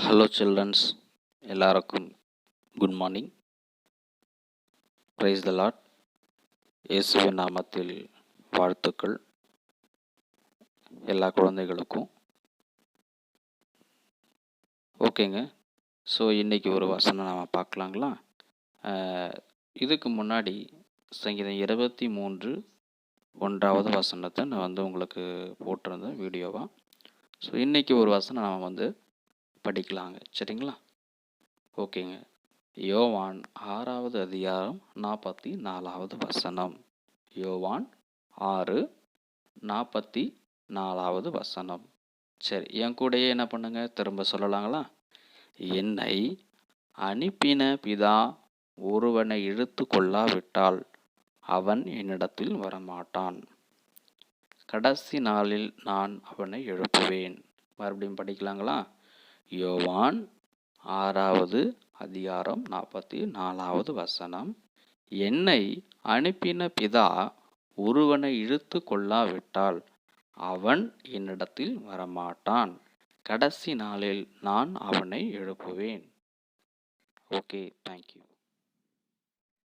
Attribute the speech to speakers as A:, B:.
A: Hello children's, எல்லாருக்கும் good morning. Praise the Lord. இயேசுவின் நாமத்தில் வாழ்த்துக்கள் எல்லா குழந்தைகளுக்கும். ஓகேங்க. ஸோ இன்றைக்கி ஒரு வசனம் நாம் பார்க்கலாங்களா? இதுக்கு முன்னாடி சங்கீதம் 23:1 வசனத்தை நான் உங்களுக்கு போட்டிருந்தேன் வீடியோவாக. ஸோ இன்றைக்கி ஒரு வசனம் நாம் படிக்கலாங்க, சரிங்களா? ஓகேங்க. யோவான் 6வது அதிகாரம் 44வது வசனம். யோவான் 6:44வது வசனம். சரி, என் கூடயே என்ன பண்ணுங்க, திரும்ப சொல்லலாங்களா? என்னை அனுப்பின பிதா ஒருவனை இழுத்து கொள்ளாவிட்டால் அவன் என்னிடத்தில் வரமாட்டான். கடைசி நாளில் நான் அவனை எழுப்புவேன். மறுபடியும் படிக்கலாங்களா? யோவான் 6வது அதிகாரம் 44வது வசனம். என்னை அனுப்பின பிதா ஒருவனை இழுத்து கொள்ளாவிட்டால் அவன் என்னிடத்தில் வரமாட்டான். கடைசி நாளில் நான் அவனை எழுப்புவேன். Okay, thank you.